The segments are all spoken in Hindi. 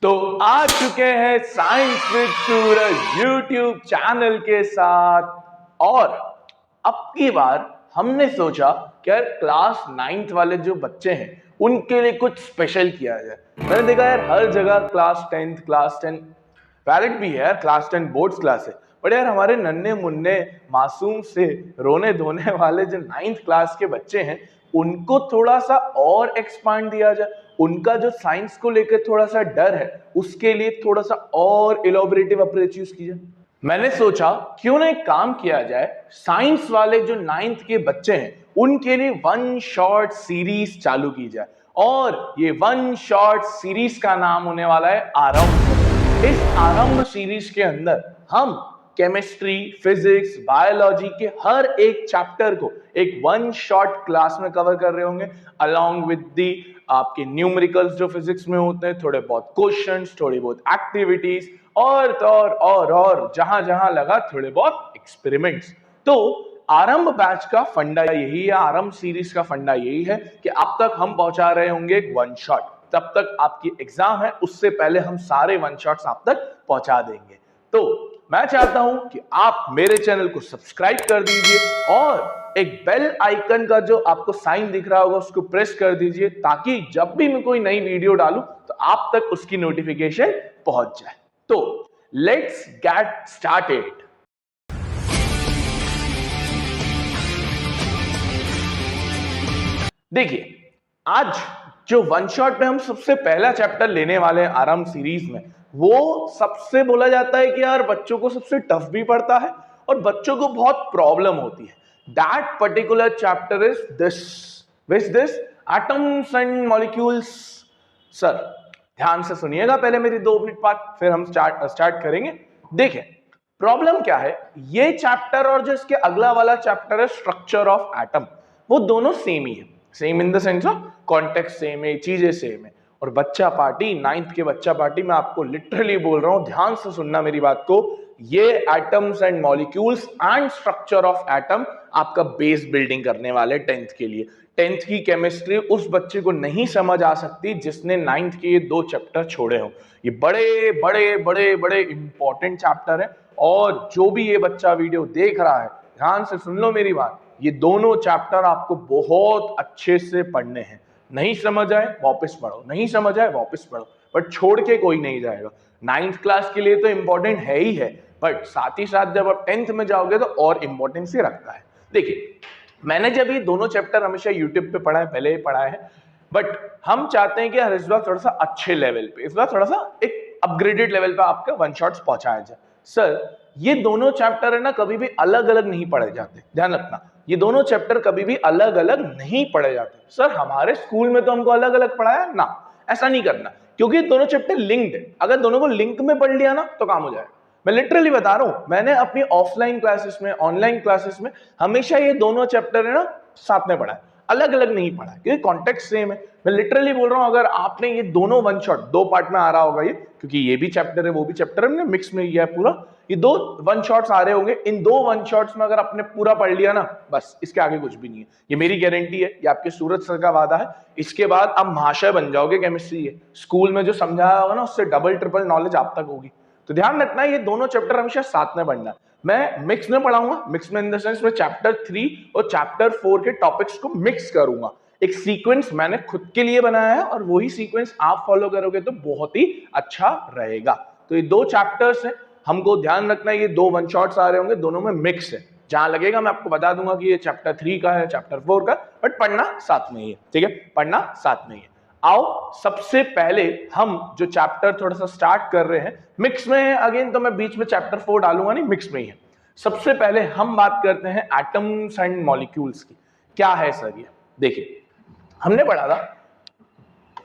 तो आ चुके हैं science with Suraj YouTube channel के साथ। और अब की बार हमने सोचा कि यार क्लास 9th वाले जो बच्चे हैं उनके लिए कुछ स्पेशल किया जाए। मैंने देखा यार हर जगह क्लास 10 वैलिड भी है यार, क्लास 10 बोर्ड्स क्लास है, बट यार हमारे नन्हे मुन्ने मासूम से रोने धोने वाले जो 9th क्लास के बच्चे हैं उनको थोड़ा सा और एक्सपांड दिया जाए। उनका जो साइंस को लेकर थोड़ा सा डर है उसके लिए थोड़ा सा और इलॉबरेटिव अप्रोच यूज कीजिए। मैंने सोचा क्यों ना एक काम किया जाए, साइंस वाले जो 9th के बच्चे हैं उनके लिए वन शॉट सीरीज चालू की जाए। और ये वन शॉट सीरीज का नाम होने वाला है आरंभ। इस आरंभ सीरीज के अंदर हम केमिस्ट्री, फिजिक्स, बायोलॉजी के हर एक चैप्टर को एक वन शॉट क्लास में कवर कर रहे होंगे, अलोंग विद दी आपके न्यूमेरिकल्स जो फिजिक्स में होते हैं, थोड़े बहुत क्वेश्चंस, थोड़ी बहुत एक्टिविटीज और जहां जहां लगा थोड़े बहुत एक्सपेरिमेंट्स। तो आरंभ बैच का फंडा यही है, आरंभ सीरीज का फंडा यही है कि अब तक हम पहुंचा रहे होंगे एक वन शॉट। तब तक आपकी एग्जाम है, उससे पहले हम सारे वन शॉट्स आप तक पहुंचा देंगे। तो मैं चाहता हूं कि आप मेरे चैनल को सब्सक्राइब कर दीजिए और एक बेल आइकन का जो आपको साइन दिख रहा होगा उसको प्रेस कर दीजिए, ताकि जब भी मैं कोई नई वीडियो डालूं तो आप तक उसकी नोटिफिकेशन पहुंच जाए। तो लेट्स गेट स्टार्टेड। देखिए, आज जो वन शॉट में हम सबसे पहला चैप्टर लेने वाले हैं आरंभ सीरीज में, वो सबसे बोला जाता है कि यार बच्चों को सबसे टफ भी पड़ता है और बच्चों को बहुत प्रॉब्लम होती है। That particular chapter is this atoms and molecules. Sir ध्यान से सुनिएगा, पहले मेरी 2 मिनट बात, फिर हम स्टार्ट करेंगे। देखें प्रॉब्लम क्या है, ये चैप्टर और जो इसके अगला वाला चैप्टर है स्ट्रक्चर ऑफ एटम, वो दोनों सेम ही है। Same in the sense of context same है, चीजें सेम है। और बच्चा पार्टी 9th के बच्चा पार्टी, मैं आपको लिटरली बोल रहा हूं, ध्यान से सुनना मेरी बात को, ये atoms and molecules and structure of atom आपका बेस बिल्डिंग करने वाले 10th के लिए। 10th की केमिस्ट्री उस बच्चे को नहीं समझ आ सकती जिसने 9th के ये 2 चैप्टर छोड़े हो। ये बड़े बड़े बड़े बड़े इंपॉर्टेंट चैप्टर है और जो भी ये बच्चा वीडियो देख रहा है ध्यान से सुन लो मेरी बात, ये दोनों चैप्टर आपको बहुत अच्छे से पढ़ने हैं। नहीं समझ आए वापस पढ़ो, नहीं समझ आए वापस पढ़ो, बट छोड़ के कोई नहीं जाएगा। 9th क्लास के लिए तो इंपॉर्टेंट है ही है, बट साथ ही साथ जब आप 10th में जाओगे तो और इंपॉर्टेंस ही रखता है। देखिए, मैंने जब ये दोनों चैप्टर हमेशा यूट्यूब पे पढ़ा है, पहले ही पढ़ा है, बट हम चाहते हैं कि हर इस बार थोड़ा सा अच्छे लेवल पे, इस बार थोड़ा सा एक अपग्रेडेड लेवल पे आपके वन शॉट्स पहुंचाया जाए। सर ये दोनों चैप्टर है ना, कभी भी अलग अलग नहीं पढ़े जाते, ध्यान रखना, ये दोनों चैप्टर कभी भी अलग अलग नहीं पढ़े जाते। सर हमारे स्कूल में तो हमको अलग अलग पढ़ाया ना, ऐसा नहीं करना, क्योंकि दोनों चैप्टर लिंक्ड है। अगर दोनों को लिंक में पढ़ लिया ना तो काम हो जाएगा। मैं लिटरली बता रहा हूं, मैंने अपनी ऑफलाइन क्लासेस में, ऑनलाइन क्लासेस में हमेशा ये दोनों चैप्टर है ना साथ में पढ़ा है, अलग अलग नहीं पढ़ा है, क्योंकि कॉन्टेक्स्ट सेम है। मैं लिटरली बोल रहा हूं, अगर आपने ये दोनों वन शॉट 2 पार्ट में आ रहा होगा ये, क्योंकि ये भी चैप्टर है वो भी चैप्टर है, हमने मिक्स में किया है पूरा, ये 2 वन शॉट्स आ रहे होंगे। इन 2 वन शॉट्स में अगर आपने पूरा पढ़ लिया ना, बस इसके आगे कुछ भी नहीं है। ये मेरी गारंटी है, ये आपके सूरज सर का वादा है। इसके बाद आप महाशय बन जाओगे केमिस्ट्री के। स्कूल में जो समझाया होगा ना उससे डबल ट्रिपल नॉलेज आप तक होगी। तो ध्यान रखना, ये दोनों चैप्टर हमेशा साथ में पढ़ना है। मैं मिक्स में पढ़ाऊंगा, मिक्स में इन द सेंस में चैप्टर 3 और चैप्टर 4 के टॉपिक्स को मिक्स करूंगा। एक सीक्वेंस मैंने खुद के लिए बनाया है और वही सीक्वेंस आप फॉलो करोगे तो बहुत ही अच्छा रहेगा। तो ये 2 चैप्टर्स हैं, हमको ध्यान रखना है, ये 2 वन शॉट्स आ रहे होंगे, दोनों में मिक्स है। जहां लगेगा मैं आपको बता दूंगा कि ये चैप्टर 3 का है, चैप्टर 4 का, बट पढ़ना साथ में ही है, ठीक है, पढ़ना साथ में ही है। आओ सबसे पहले हम जो चैप्टर थोड़ा सा स्टार्ट कर रहे हैं, मिक्स में है अगेन, तो मैं बीच में चैप्टर 4 डालूंगा नहीं, मिक्स में ही है। सबसे पहले हम बात करते हैं एटम्स एंड मॉलिक्यूल्स की। क्या है सर ये? देखिए, हमने पढ़ा था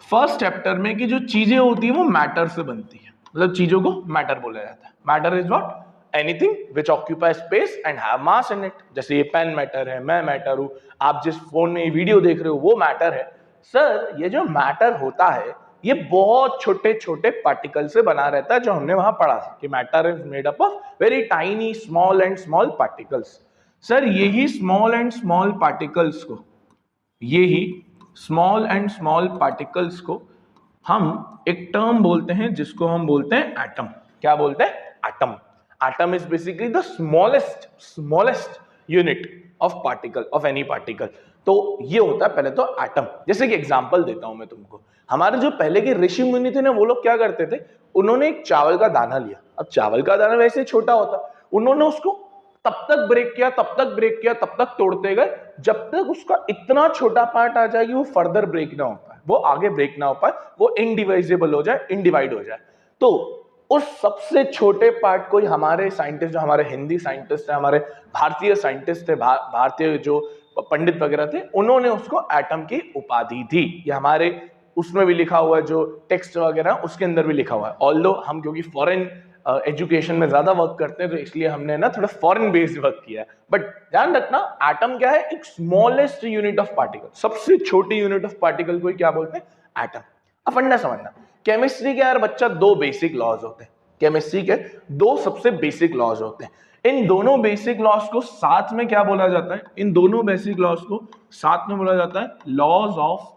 फर्स्ट चैप्टर में कि जो चीजें होती है वो मैटर से बनती है, मतलब चीजों को मैटर बोला जाता है। Matter is what? Anything which occupy space and have mass in it. जैसे ये पेन मैटर है, मैं मैटर हूं, आप जिस फोन में ये वीडियो देख रहे हो वो मैटर है। सर ये जो मैटर होता है ये बहुत छोटे छोटे पार्टिकल से बना रहता है, जो हमने वहां पढ़ा था कि matter is made up of very tiny small and small particles. Sir यही स्मॉल एंड स्मॉल पार्टिकल्स को, यही स्मॉल एंड स्मॉल पार्टिकल्स को हम एक टर्म बोलते हैं जिसको हम बोलते हैं एटम। क्या बोलते हैं? Atom. Atom is basically the smallest unit of particle, of any particle. तो ये होता है पहले तो एटम। जैसे कि एग्जांपल देता हूं मैं तुमको, हमारे जो पहले के ऋषि मुनि थे ना, वो लोग क्या करते थे, उन्होंने एक चावल का दाना लिया। अब चावल का दाना वैसे छोटा होता, उन्होंने उसको तब तक ब्रेक किया, तब तक ब्रेक किया, तब तक तोड़ते गए जब तक उसका इतना छोटा पार्ट आ जाए कि वो फर्दर ब्रेक ना हो पाए, वो आगे ब्रेक ना हो पाए, वो इनडिवाइजेबल हो जाए, इनडिवाइड हो जाए। तो उस सबसे छोटे पार्ट को ही हमारे साइंटिस्ट, जो हमारे हिंदी साइंटिस्ट है, हमारे भारतीय साइंटिस्ट थे, भारतीय जो पंडित वगैरह थे, उन्होंने उसको एटम की उपाधि दी। ये हमारे उसमें भी लिखा हुआ है, जो टेक्स्ट वगैरह उसके अंदर भी लिखा हुआ है। ऑल्दो हम क्योंकि फॉरेन एजुकेशन में ज्यादा वर्क करते हैं, तो इसलिए हमने ना थोड़ा फॉरेन बेस्ड वर्क किया है। बट ध्यान रखना, एटम क्या है? एक स्मॉलेस्ट यूनिट ऑफ पार्टिकल, सबसे छोटी यूनिट ऑफ पार्टिकल को ही क्या बोलते हैं? एटम। अब फंडा समझना, केमिस्ट्री के यार बच्चा दो बेसिक लॉज होते हैं। केमिस्ट्री के दो सबसे बेसिक लॉज होते हैं। इन दोनों बेसिक लॉज को साथ में क्या बोला जाता है? इन दोनों बेसिक लॉज को साथ में बोला जाता है लॉज ऑफ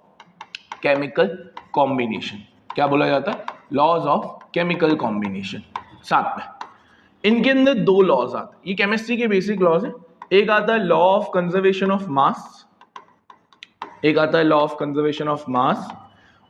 केमिकल कॉम्बिनेशन। क्या बोला जाता है? Laws of chemical combination. साथ में इनके अंदर दो लॉज आते हैं, ये केमिस्ट्री के बेसिक लॉज है। एक आता है लॉ ऑफ कंजर्वेशन ऑफ मास, एक आता है लॉ ऑफ कंजर्वेशन ऑफ मास,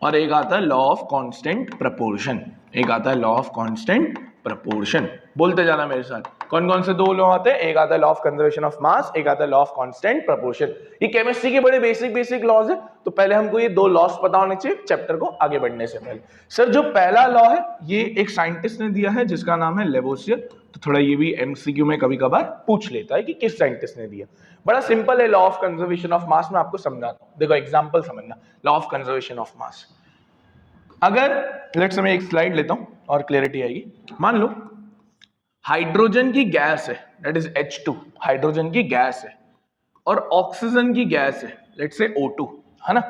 और एक आता है लॉ ऑफ कांस्टेंट प्रपोर्शन। एक आता है लॉ ऑफ कांस्टेंट प्रपोर्शन। बोलते जाना मेरे साथ, कौन कौन से दो लॉ आते हैं? एक आता है लॉ ऑफ कंजर्वेशन ऑफ मास, एक आता है लॉ ऑफ कांस्टेंट प्रपोर्शन। ये केमिस्ट्री के बड़े बेसिक लॉज है। तो पहले हमको ये दो लॉज पता होने चाहिए चैप्टर को आगे बढ़ने से पहले। सर जो पहला लॉ है, ये एक साइंटिस्ट ने दिया है जिसका नाम है लेवोसियर। तो थोड़ा ये भी एमसीक्यू में कभी कभार पूछ लेता है कि किस साइंटिस्ट ने दिया। बड़ा सिंपल है लॉ ऑफ कंजर्वेशन ऑफ मास। मैं आपको समझाता हूं, देखो एग्जांपल समझना। लॉ ऑफ कंजर्वेशन ऑफ मास, अगर लेट्स मैं एक स्लाइड लेता हूं और क्लैरिटी आएगी। मान लो हाइड्रोजन की गैस है, दैट इज H2, हाइड्रोजन की गैस है, और ऑक्सीजन की गैस है, लेट्स से O2, है ना।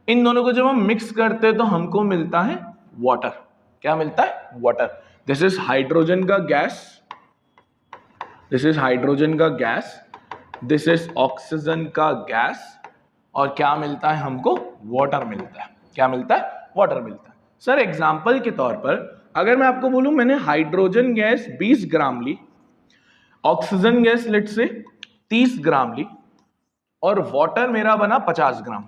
इन दोनों को जब हम मिक्स करते हैं तो हमको मिलता है वाटर। क्या मिलता है? वाटर। दिस इज हाइड्रोजन का गैस, दिस इज हाइड्रोजन का गैस, दिस इज ऑक्सीजन का गैस, और क्या मिलता है हमको? वाटर मिलता है। क्या मिलता है? वाटर मिलता है। सर एग्जाम्पल के तौर पर अगर मैं आपको बोलूं मैंने हाइड्रोजन गैस 20 ग्राम ली, ऑक्सीजन गैस लेट से 30 ग्राम ली, और वाटर मेरा बना 50 ग्राम,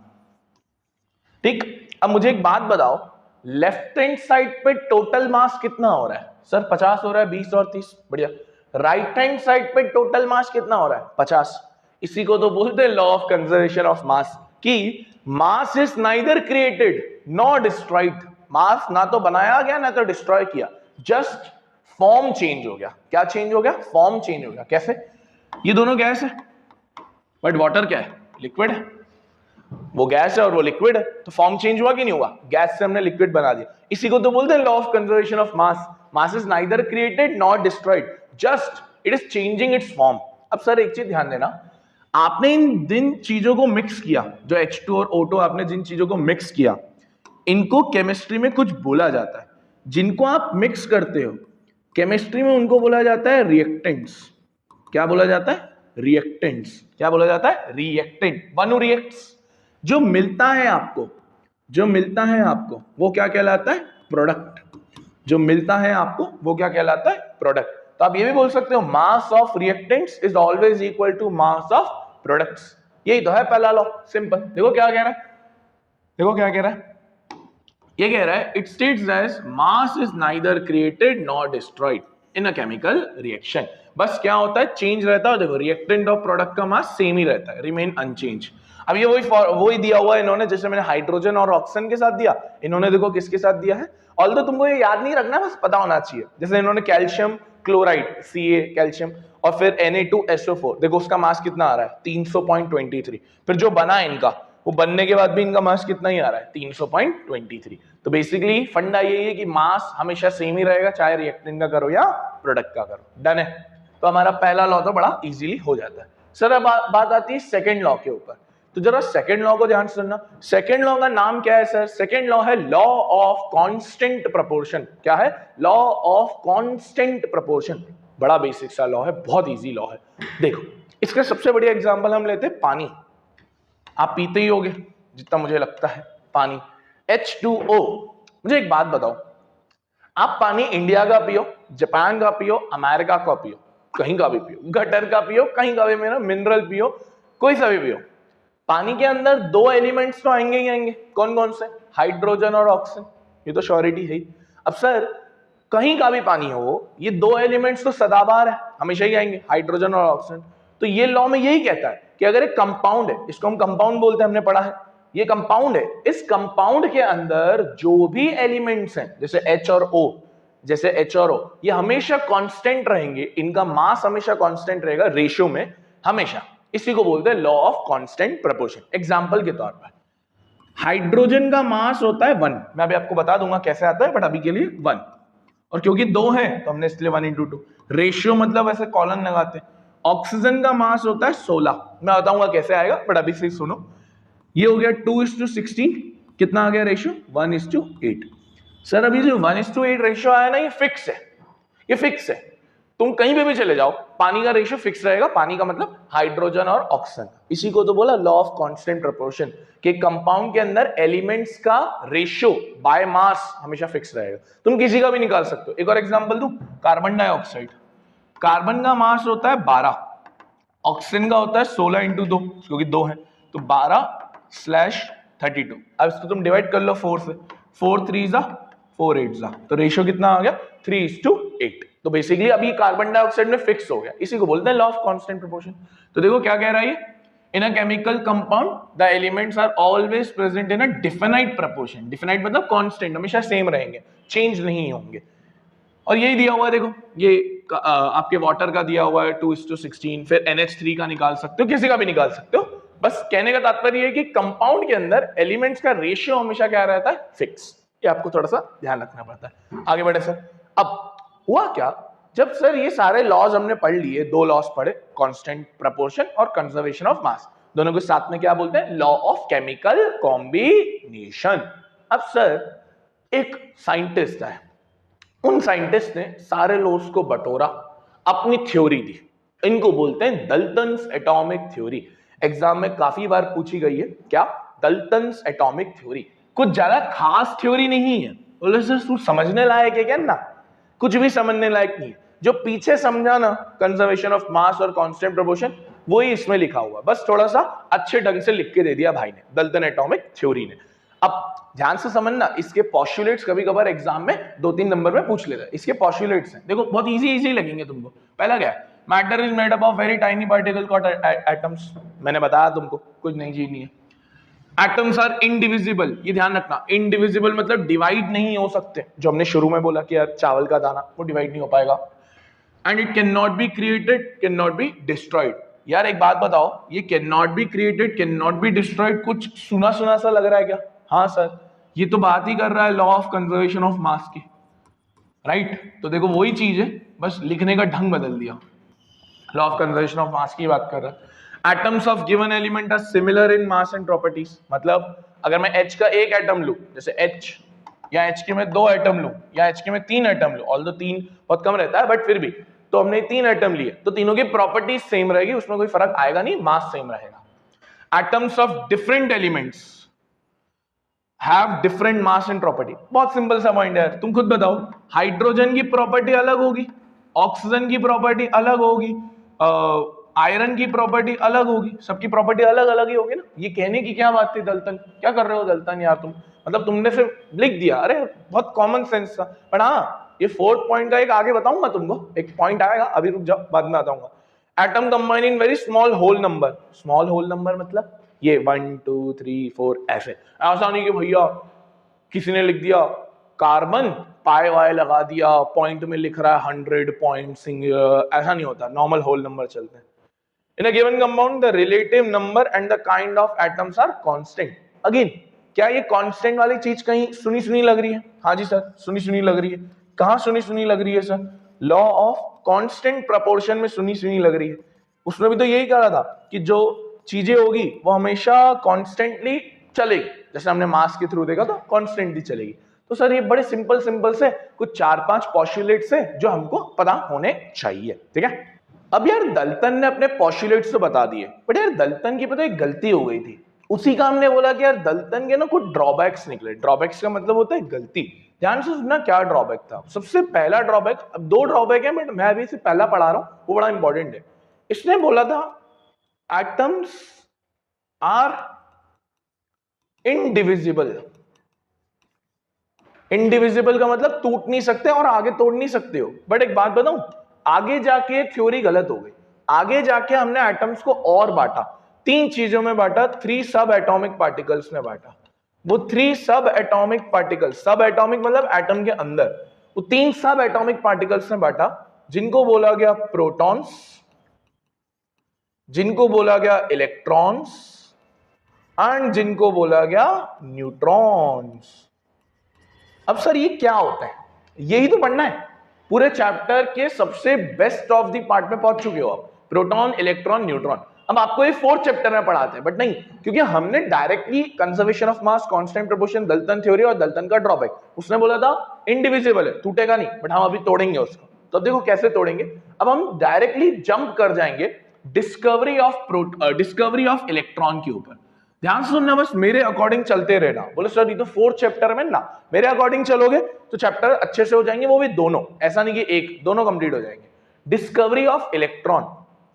ठीक। अब मुझे एक बात बताओ, लेफ्ट हैंड साइड पे टोटल मास कितना हो रहा है? सर 50 हो रहा है, 20 और 30, बढ़िया। राइट हैंड साइड पे टोटल मास कितना हो रहा है? 50। इसी को तो बोलते हैं law of conservation of mass, कि mass is neither created nor destroyed. Mass ना तो बनाया गया ना तो डिस्ट्रॉय किया, जस्ट फॉर्म चेंज हो गया। क्या चेंज हो गया? फॉर्म चेंज हो गया। कैसे? ये दोनों गैस है, बट वाटर क्या है? लिक्विड है। वो गैस है और वो लिक्विड है, तो फॉर्म चेंज हुआ कि नहीं हुआ? गैस से हमने लिक्विड बना दिया। इसी को तो बोलते हैं law of conservation of mass. Mass is neither created not destroyed, just it is changing it's form. अब सर एक चीज ध्यान देना, आपने इन जिन चीजों को मिक्स किया, जो H2 और O2 आपने जिन चीजों को मिक्स किया, इनको केमिस्ट्री में कुछ बोला जाता है। जिनको आप मिक्स करते हो केमिस्ट्री में, उनको बोला जाता है रिएक्टेंट्स। क्या बोला जाता है? रिएक्टेंट्स। क्या बोला जाता है? रिएक्टेंट। One reacts. जो मिलता है आपको, जो मिलता है आपको वो क्या कहलाता है? प्रोडक्ट। जो मिलता है आपको वो क्या कहलाता है? प्रोडक्ट। तो आप ये भी बोल सकते हो mass of reactants is always equal to mass of products. यही तो है पहला लॉ, सिंपल। देखो क्या कह रहा है, देखो क्या कह रहा है, ये कह रहा है it states that mass is neither created nor destroyed in a chemical reaction. बस क्या होता है? चेंज रहता है। देखो रिएक्टेंट और प्रोडक्ट का मास सेम ही रहता है, रिमेन अनचेंज। अब ये वही दिया हुआ है इन्होंने, जैसे मैंने हाइड्रोजन और ऑक्सीजन के साथ दिया, इन्होंने देखो किसके साथ दिया है। ऑल्दो तुमको ये याद नहीं रखना, बस पता होना चाहिए। जैसे इन्होंने कैल्शियम क्लोराइड Ca कैल्शियम, और फिर Na2SO4, देखो उसका मास कितना आ रहा है? 300.23। फिर जो बना इनका, वो बनने के बाद भी इनका मास कितना ही आ रहा है? 300.23। तो बेसिकली फंडा यही है कि मास हमेशा सेम ही रहेगा, चाहे रिएक्टेंट का करो या प्रोडक्ट का करो। डन है। तो हमारा पहला लॉ तो बड़ा इजीली हो जाता है। सर अब बात आती है सेकंड लॉ के ऊपर। तो जरा सेकंड लॉ को ध्यान से सुनना। सेकंड लॉ का नाम क्या है सर? सेकंड लॉ है लॉ ऑफ कांस्टेंट प्रपोर्शन। क्या है? Law of constant proportion. बड़ा बेसिक सा लॉ है, बहुत इजी लॉ है। देखो इसका सबसे बढ़िया एग्जांपल हम लेते हैं पानी। आप पीते ही होगे जितना मुझे लगता है पानी। H2O मुझे एक बात बताओ, आप पानी इंडिया का पियो, जापान का पियो, अमेरिका का पियो, कहीं का भी पियो, गटर का पियो, कहीं का भी मेरा मिनरल पियो, कोई सा भी पियो, पानी के अंदर दो एलिमेंट्स तो आएंगे ही आएंगे। कौन कौन से? हाइड्रोजन और ऑक्सीजन, ये तो श्योरिटी है ही। अब सर कहीं का भी पानी हो, ये दो एलिमेंट्स तो सदाबहार है, हमेशा ही आएंगे, हाइड्रोजन और ऑक्सीजन। तो ये लॉ में यही कहता है कि अगर एक कंपाउंड है, इसको हम कंपाउंड बोलते हैं, हमने पढ़ा है, ये कंपाउंड है, इस कंपाउंड के अंदर जो भी एलिमेंट्स हैं, जैसे H और O, जैसे H और O, ये हमेशा कांस्टेंट रहेंगे, इनका मास हमेशा कांस्टेंट रहेगा रेशियो में हमेशा। इसी को बोलते हैं law of constant proportion. Example के तौर पर हाइड्रोजन का मास होता है 1, मैं अभी आपको बता दूंगा कैसे आता है, बट अभी के लिए 1, और क्योंकि 2 है तो हमने इसलिए 1:2 रेशियो, मतलब ऐसे कॉलन लगाते हैं। ऑक्सीजन का मास होता है 16, मैं बताऊंगा कैसे आएगा, बट अभी से सुनो। ये हो गया 2:16, कितना आ गया रेशियो? 1:8। सर अभी जो 1:8 रेशियो आया ना, ये फिक्स है, ये फिक्स है। तुम कहीं पे भी चले जाओ, पानी का रेशियो फिक्स रहेगा। पानी का मतलब हाइड्रोजन और ऑक्सीजन, इसी को तो बोला लॉ ऑफ कांस्टेंट प्रोपोर्शन, कि कंपाउंड के अंदर एलिमेंट्स का रेशियो बाय मास हमेशा फिक्स रहेगा। तुम किसी का भी निकाल सकते हो। एक और एग्जांपल दूं, कार्बन डाइऑक्साइड, कार्बन का मास होता है 12, ऑक्सीजन का होता है 16:2, क्योंकि 2 है तो 12/32। अब इसको तुम डिवाइड कर लो 4 से, 4 3 4 8, तो रेशियो कितना आ गया? 3:8। तो बेसिकली अभी कार्बन डाइऑक्साइड में फिक्स हो गया, इसी को बोलते हैं लॉ ऑफ कांस्टेंट प्रोपोर्शन। तो देखो क्या कह रहा है ये, in a chemical compound the elements are always present in a definite proportion. Definite मतलब कांस्टेंट, हमेशा सेम रहेंगे, चेंज नहीं होंगे। और यही दिया हुआ है, देखो ये आपके वाटर का दिया हुआ है 2:16, फिर NH3 का निकाल सकते हो, किसी का भी निकाल सकते हो। बस कहने का तात्पर्य है कि कंपाउंड के अंदर एलिमेंट्स का रेशियो हमेशा क्या रहता है? फिक्स। ये आपको थोड़ा सा ध्यान रखना पड़ता है। आगे बढ़े सर। अब हुआ क्या, जब सर ये सारे लॉज हमने पढ़ लिए, 2 लॉज पढ़े, कांस्टेंट प्रोपोर्शन और कंजर्वेशन ऑफ मास, दोनों को साथ में क्या बोलते हैं? Law of chemical combination. अब सर एक साइंटिस्ट है, उन साइंटिस्ट ने सारे लॉज को बटोरा, अपनी थ्योरी दी, इनको बोलते हैं दल्टन्स एटॉमिक थ्योरी। एग्जाम में काफी बार पूछी गई है, क्या? दल्टन्स एटॉमिक थ्योरी। कुछ ज्यादा खास थ्योरी नहीं है, बोले सर तू समझने लायक है क्या? ना, कुछ भी समझने लायक नहीं है। जो पीछे समझा ना, कंजर्वेशन ऑफ मास और कांस्टेंट प्रोपोर्शन, वही इसमें लिखा हुआ, बस थोड़ा सा अच्छे ढंग से लिख के दे दिया भाई ने, दल्टन एटॉमिक थ्योरी ने। अब ध्यान से समझना, इसके पोस्टुलेट्स कभी कभार एग्जाम में 2-3 नंबर में पूछ लेता है। इसके पोस्टुलेट्स हैं, देखो बहुत इजी लगेंगे तुमको। पहला क्या है? Matter is made up of very tiny particle called atoms. मैंने बताया तुमको, कुछ नई चीज नहीं है। एटम्स आर इनडिविजिबल, ये ध्यान रखना, इनडिविजिबल मतलब डिवाइड नहीं हो सकते, जो हमने शुरू में बोला कि यार चावल का दाना वो डिवाइड नहीं हो पाएगा। And it can not be created, can not be destroyed. यार एक बात बताओ, ये can not be created, can not be destroyed, कुछ सुना सुना सा लग रहा है क्या? हाँ सर, ये तो बात ही कर रहा है law of conservation of mass की, राइट? तो देखो वही चीज है, बस लिखने का ढंग बदल दिया। Law of conservation of mass की बात कर रहा है। Atoms of given element are similar in mass and properties. मतलब अगर मैं H का एक एटम लूं, जैसे H, या H के में 2 एटम लूं, या H के में 3 एटम लूं, ऑल्दो 3 बहुत कम रहता है बट फिर भी, तो हमने 3 एटम लिए, तो तीनों की प्रॉपर्टीज सेम रहेगी, उसमें कोई फर्क आएगा नहीं, मास सेम रहेगा। Atoms of different elements have different mass and property. बहुत सिंपल सा पॉइंट है, तुम खुद बताओ, हाइड्रोजन की प्रॉपर्टी अलग होगी, ऑक्सीजन की प्रॉपर्टी अलग होगी, आयरन की प्रॉपर्टी अलग होगी, सबकी प्रॉपर्टी अलग अलग ही होगी ना। ये कहने की क्या बात थी दल्टन? क्या कर रहे हो दल्टन यार तुम? मतलब तुमने सिर्फ लिख दिया, अरे बहुत कॉमन सेंस था। पर हाँ, ये 4th पॉइंट का एक आगे बताऊंगा तुमको, एक पॉइंट आएगा, अभी रुक जाओ, बाद में बताऊंगा। Atom combine in very small whole number. Small whole number मतलब ये 1 2 3 4 ऐसे, ऐसा नहीं कि भैया किसी ने लिख दिया कार्बन पाई वाई लगा दिया, पॉइंट में लिख रहा है 100 पॉइंट, ऐसा नहीं होता, नॉर्मल होल नंबर चलते हैं। In a given compound, the relative number and the kind of atoms are constant. Again, क्या ये कांस्टेंट वाली चीज कहीं सुनी सुनी लग रही है? हाँ जी सर, सुनी सुनी लग रही है। कहाँ सुनी सुनी लग रही है sir? Law of constant proportion में सुनी सुनी लग रही है। उसमें भी तो यही कहा था कि जो चीजें होगी वो हमेशा कॉन्स्टेंटली चलेगी, जैसे हमने मास के थ्रू देखा था, कॉन्स्टेंटली चलेगी। तो सर ये बड़े सिंपल से कुछ 4-5 पोस्टुलेट्स हैं जो हमको पता होने चाहिए, ठीक है? अब यार दल्टन ने अपने पोस्टुलेट्स तो बता दिए, बट यार दल्टन की पता एक गलती हो गई थी। उसी का हमने बोला कि यार दल्टन के ना कुछ ड्रॉबैक्स निकले। ड्रॉबैक्स का मतलब होता है गलती। ध्यान से सुनना क्या ड्रॉबैक था। सबसे पहला ड्रॉबैक, अब दो ड्रॉबैक है बट मैं अभी से पहला पढ़ा रहा हूं, वो बड़ा इंपॉर्टेंट है। इसने बोला था एटम्स आर इनडिविजिबल। इनडिविजिबल का मतलब टूट नहीं सकते और आगे तोड़ नहीं सकते हो। बट एक बात बताऊं, आगे जाके थ्योरी गलत हो गई। आगे जाके हमने एटम्स को और बांटा, तीन चीजों में बांटा, 3 सब एटॉमिक पार्टिकल्स में बांटा। वो 3 सब एटॉमिक पार्टिकल, सब एटॉमिक मतलब एटम के अंदर, वो 3 सब एटॉमिक पार्टिकल्स में बांटा, जिनको बोला गया प्रोटॉन्स, जिनको बोला गया इलेक्ट्रॉन्स एंड जिनको बोला गया न्यूट्रॉन्स। अब सर ये क्या होता है, यही तो पढ़ना है। पूरे चैप्टर के सबसे बेस्ट ऑफ द पार्ट में पहुंच चुके हो आप, प्रोटॉन इलेक्ट्रॉन न्यूट्रॉन। अब आपको ये 4th चैप्टर में पढ़ाते हैं, बट नहीं, क्योंकि हमने directly conservation of mass, constant proportion, Dalton theory और दल्टन का ड्रॉबैक, उसने बोला था इंडिविजिबल है, टूटेगा नहीं, बट हम अभी तोड़ेंगे उसको। तो देखो कैसे तोड़ेंगे। अब हम डायरेक्टली जंप कर जाएंगे डिस्कवरी ऑफ इलेक्ट्रॉन के ऊपर। ध्यान से सुनना, बस मेरे अकॉर्डिंग चलते रहना। बोले सर ये तो 4th चैप्टर में ना, मेरे अकॉर्डिंग चलोगे तो चैप्टर अच्छे से हो जाएंगे, वो भी दोनों, ऐसा नहीं कि एक, दोनों कंप्लीट हो जाएंगे। डिस्कवरी ऑफ इलेक्ट्रॉन,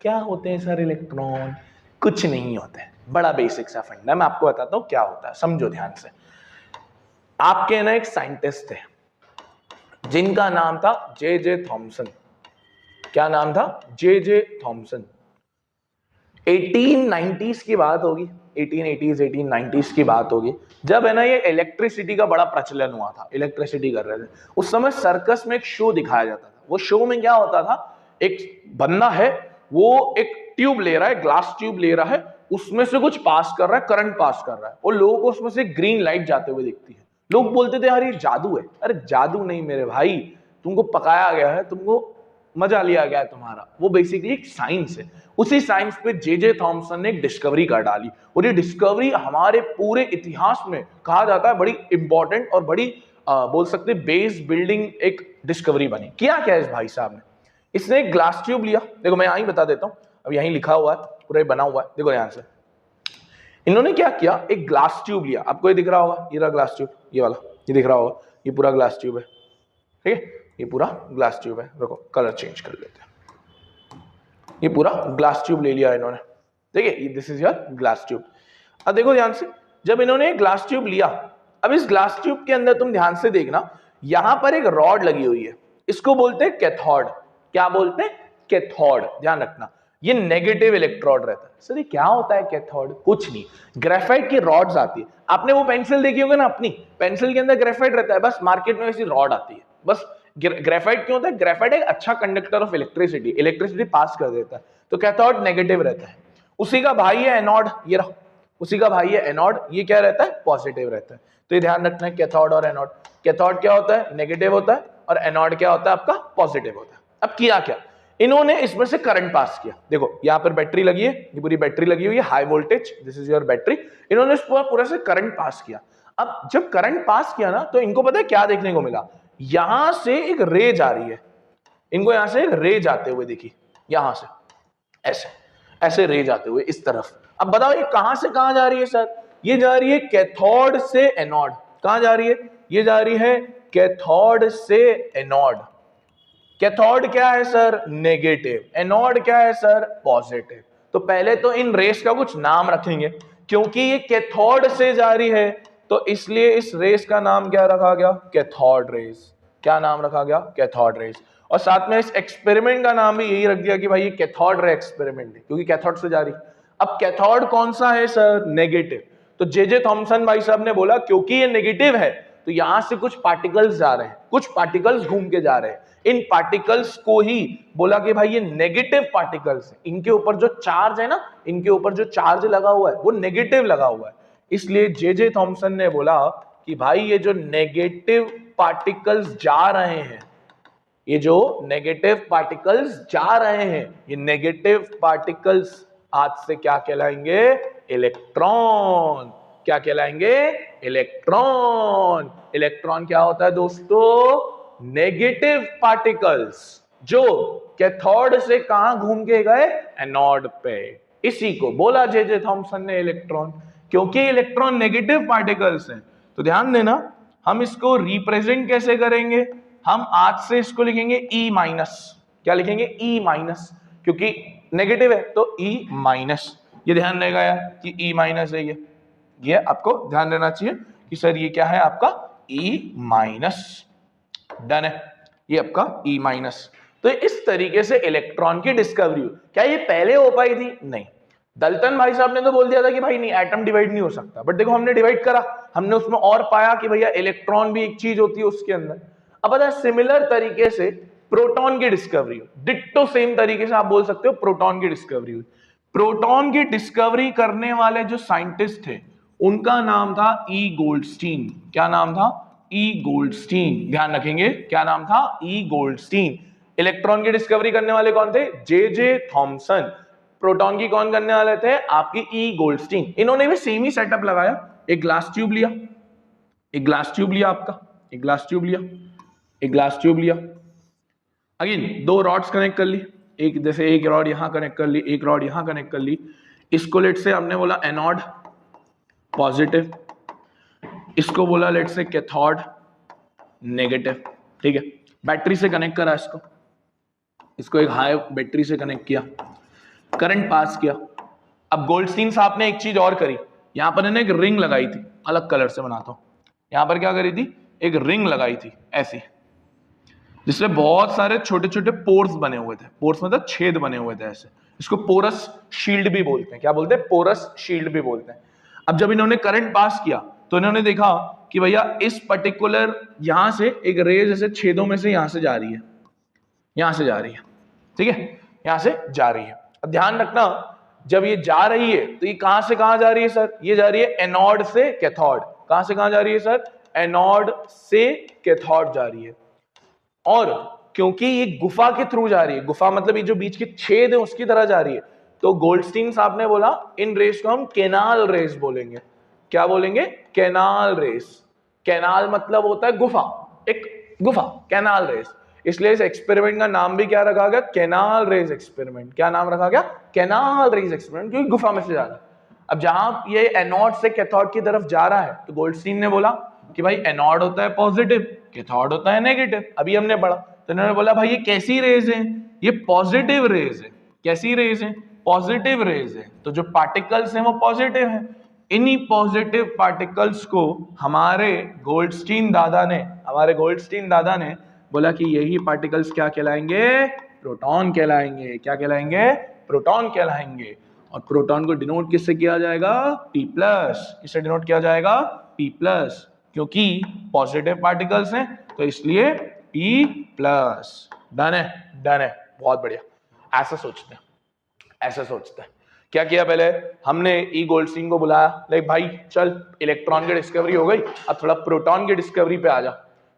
क्या होते हैं सर इलेक्ट्रॉन? कुछ नहीं होते हैं, बड़ा बेसिक सा फंडा, मैं आपको बताता हूं क्या होता है, समझो ध्यान से। आपके ना एक साइंटिस्ट थे जिनका नाम था जे थॉमसन। क्या नाम था? J Thomson. 1890s की बात होगी, 1880s 1890s की बात होगी, जब है ना ये इलेक्ट्रिसिटी का बड़ा प्रचलन हुआ था, इलेक्ट्रिसिटी कर रहे थे। उस समय सर्कस में एक शो दिखाया जाता था। वो शो में क्या होता था, एक बंदा है, वो एक ट्यूब ले रहा है, ग्लास ट्यूब ले रहा है, उसमें से कुछ पास कर रहा है, करंट पास कर रहा है, और लोगों को उसमें से ग्रीन लाइट जाते हुए दिखती है। लोग बोलते थे यार ये जादू है। अरे जादू नहीं मेरे भाई, तुमको पकाया गया है, तुमको मजा लिया गया है तुम्हारा। वो बेसिकली एक साइंस है। उसी साइंस पे जे थॉमसन ने एक डिस्कवरी कर डाली, और ये डिस्कवरी हमारे पूरे इतिहास में कहा जाता है बड़ी इंपॉर्टेंट और बड़ी बोल सकते बेस बिल्डिंग एक डिस्कवरी बनी। किया क्या इस भाई साहब ने, इसने एक ग्लास ट्यूब लिया। देखो मैं यहीं बता देता हूं, अब यहीं लिखा हुआ है, पूरा बना हुआ है, देखो ध्यान से। इन्होंने क्या किया, एक ग्लास ट्यूब लिया, आपको ये दिख रहा होगा, ये रहा ग्लास ट्यूब, ये वाला, ये दिख रहा होगा, ये पूरा ग्लास ट्यूब है, ठीक है, ये पूरा ग्लास ट्यूब है। देखो कलर चेंज कर लेते हैं, ये पूरा ग्लास ट्यूब ले लिया इन्होंने, ठीक है, this is your glass tube. अब देखो ध्यान से, जब इन्होंने ग्लास ट्यूब लिया, अब इस ग्लास ट्यूब के अंदर तुम ध्यान से देखना, यहां पर एक रॉड लगी हुई है, इसको बोलते हैं कैथोड। क्या बोलते हैं? कैथोड। ध्यान रखना, ये नेगेटिव इलेक्ट्रोड रहता है। सर ये क्या होता है कैथोड? कुछ नहीं, ग्रेफाइट की रॉड्स आती है, आपने वो पेंसिल देखी होगी ना, अपनी पेंसिल के अंदर ग्रेफाइट रहता है, बस मार्केट में वैसी रॉड आती है। बस ग्रेफाइट क्यों होता है? ग्रेफाइट एक अच्छा conductor of electricity, electricity pass कर देता है, तो कैथोड नेगेटिव रहता है। उसी का भाई है एनोड, ये रहा, उसी का भाई है एनोड, ये क्या रहता है? पॉजिटिव रहता है। तो ये ध्यान रखना है, कैथोड और एनोड। कैथोड क्या होता है? नेगेटिव होता है, और एनोड क्या होता है? आपका पॉजिटिव होता है। अब किया क्या, इन्होंने इसमें से करंट पास किया। देखो यहां पर बैटरी लगी है, ये पूरी बैटरी लगी हुई है, high voltage, this is your battery. इन्होंने इस पूरा से करंट पास किया। अब जब करंट पास किया ना, तो इनको पता है क्या देखने को मिला, यहां से एक रे जा रही है, इनको यहां से एक रे जाते हुए देखी, यहां से ऐसे ऐसे रे जाते हुए इस तरफ। अब बताओ ये कहां से कहां जा रही है सर? ये जा रही है कैथोड से एनोड। कहां जा रही है? ये जा रही है कैथोड से एनोड। कैथोड क्या है सर? नेगेटिव। एनोड क्या है सर? पॉजिटिव। तो पहले तो इन रेस का कुछ नाम रखेंगे, क्योंकि ये कैथोड से जा रही है, तो इसलिए इस रेस का नाम क्या रखा गया? Cathode rays. क्या नाम रखा गया? Cathode rays. और साथ में इस एक्सपेरिमेंट का नाम भी यही रख दिया कि भाई ये कैथोड रे एक्सपेरिमेंट है, क्योंकि कैथोड से जा रही। अब कैथोड कौन सा है सर? नेगेटिव। तो जे थॉमसन भाई साहब ने बोला क्योंकि ये नेगेटिव है, तो यहां से कुछ पार्टिकल्स जा रहे हैं, कुछ पार्टिकल्स घूम के जा रहे हैं। इन पार्टिकल्स को ही बोला कि भाई ये नेगेटिव पार्टिकल्स हैं, इनके ऊपर जो चार्ज है ना, इनके ऊपर जो चार्ज लगा हुआ है वो नेगेटिव लगा हुआ है। इसलिए जे थॉमसन ने बोला कि भाई ये जो नेगेटिव पार्टिकल्स जा रहे हैं, ये जो नेगेटिव पार्टिकल्स जा रहे हैं, ये नेगेटिव पार्टिकल्स आज से क्या कहलाएंगे? इलेक्ट्रॉन। क्या कहलाएंगे? इलेक्ट्रॉन। इलेक्ट्रॉन क्या होता है दोस्तों? नेगेटिव पार्टिकल्स जो कैथोड से कहां घूम के गए? एनोड पे। इसी को बोला जे थॉमसन ने इलेक्ट्रॉन। क्योंकि इलेक्ट्रॉन नेगेटिव पार्टिकल्स हैं। तो ध्यान देना, हम इसको रिप्रेजेंट कैसे करेंगे, हम आज से इसको लिखेंगे E माइनस। क्या लिखेंगे? E माइनस, क्योंकि नेगेटिव है तो E माइनस। ये ध्यान रहेगा यार कि E माइनस है ये आपको ध्यान देना चाहिए कि सर ये क्या है आपका E माइनस। डन है, ये आपका E माइनस। तो इस तरीके से इलेक्ट्रॉन की डिस्कवरी हुई। क्या ये पहले हो पाई थी? नहीं। दल्टन भाई साहब ने तो बोल दिया था कि भाई नहीं, एटम डिवाइड नहीं हो सकता, बट देखो हमने डिवाइड करा, हमने उसमें और पाया कि भैया इलेक्ट्रॉन भी एक चीज होती है उसके अंदर। अब पता है सिमिलर तरीके से प्रोटॉन की डिस्कवरी हुई, डिट्टो सेम तरीके से आप बोल सकते हो प्रोटॉन की डिस्कवरी हुई। प्रोटॉन की डिस्कवरी करने वाले जो साइंटिस्ट थे उनका नाम था ई गोल्डस्टीन। क्या नाम था? ई गोल्डस्टीन। ध्यान रखेंगे क्या नाम था? ई गोल्डस्टीन। इलेक्ट्रॉन की डिस्कवरी करने वाले कौन थे? J Thomson. प्रोटॉन की कौन करने वाले थे? आपकी ई गोल्डस्टीन। इन्होंने भी सेम ही सेटअप लगाया, एक ग्लास ट्यूब लिया, एक ग्लास ट्यूब लिया आपका, एक ग्लास ट्यूब लिया, एक ग्लास ट्यूब लिया, अगेन दो रॉड्स कनेक्ट कर ली, एक जैसे एक रॉड यहां कनेक्ट कर ली, एक रॉड यहां कनेक्ट कर ली। इसको लेट से हमने बोला एनोड पॉजिटिव, इसको बोला लेट से कैथोड नेगेटिव। ठीक है, बैटरी से कनेक्ट करा इसको एक हाई बैटरी से कनेक्ट किया, करंट पास किया। अब गोल्डस्टीन साहब ने एक चीज और करी, यहां पर इन्होंने एक रिंग लगाई थी, अलग कलर से बनाता हूं। यहां पर क्या करी थी? एक रिंग लगाई थी ऐसी, जिसमें बहुत सारे छोटे छोटे पोर्स बने हुए थे। पोर्स मतलब छेद बने हुए थे ऐसे। इसको पोरस शील्ड भी बोलते हैं। क्या बोलते हैं? पोरस शील्ड भी बोलते हैं। अब जब इन्होंने करंट पास किया तो इन्होंने देखा कि भैया इस पर्टिकुलर यहां से एक रेज ऐसे छेदों में से यहां से जा रही है, यहां से जा रही है। ठीक है, यहां से जा रही है। अब ध्यान रखना, जब ये जा रही है तो ये कहां से कहां जा रही है सर? ये जा रही है एनोड से कैथोड। कहां से कहां जा रही है सर? एनोड से कैथोड जा रही है। और क्योंकि ये गुफा के थ्रू जा रही है, गुफा मतलब ये जो बीच के छेद है उसकी तरह जा रही है, तो गोल्डस्टीन साहब ने बोला इन रेस को हम केनाल रेस बोलेंगे। क्या बोलेंगे? Canal race. केनाल मतलब होता है गुफा, एक गुफा, केनाल रेस। इसलिए इस एक्सपेरिमेंट का नाम भी क्या रखा गया? Canal rays experiment. क्या नाम रखा गया? केनाल रेस एक्सपेरिमेंट, क्योंकि गुफा में से जा रहा है। अब जहां ये एनोड से कैथोड की तरफ जा रहा है तो गोल्डस्टीन ने बोला कि भाई एनोड होता है पॉजिटिव, कैथोड होता है नेगेटिव। अभी हमने पढ़ा तो इन्होंने बोला भाई ये कैसी रेज है? ये पॉजिटिव रेज है। कैसी रेज है? पॉजिटिव रेज है। तो जो पार्टिकल्स हैं वो पॉजिटिव हैं। इन्हीं पॉजिटिव पार्टिकल्स को हमारे गोल्डस्टीन दादा ने बोला कि यही पार्टिकल्स क्या कहलाएंगे? प्रोटॉन कहलाएंगे। क्या कहलाएंगे? प्रोटॉन कहलाएंगे। और प्रोटॉन को डिनोट किससे किया जाएगा? P plus. किससे डिनोट किया जाएगा? P प्लस, क्योंकि पॉजिटिव पार्टिकल्स हैं तो इसलिए P प्लस। डन है, डन है, बहुत बढ़िया। ऐसा सोचते हैं, ऐसा सोचते हैं। क्या किया? पहले हमने ई गोल्डस्टीन को बुलाया, लाइक भाई चल इलेक्ट्रॉन की डिस्कवरी हो गई, अब थोड़ा प्रोटॉन की डिस्कवरी पे आ जा।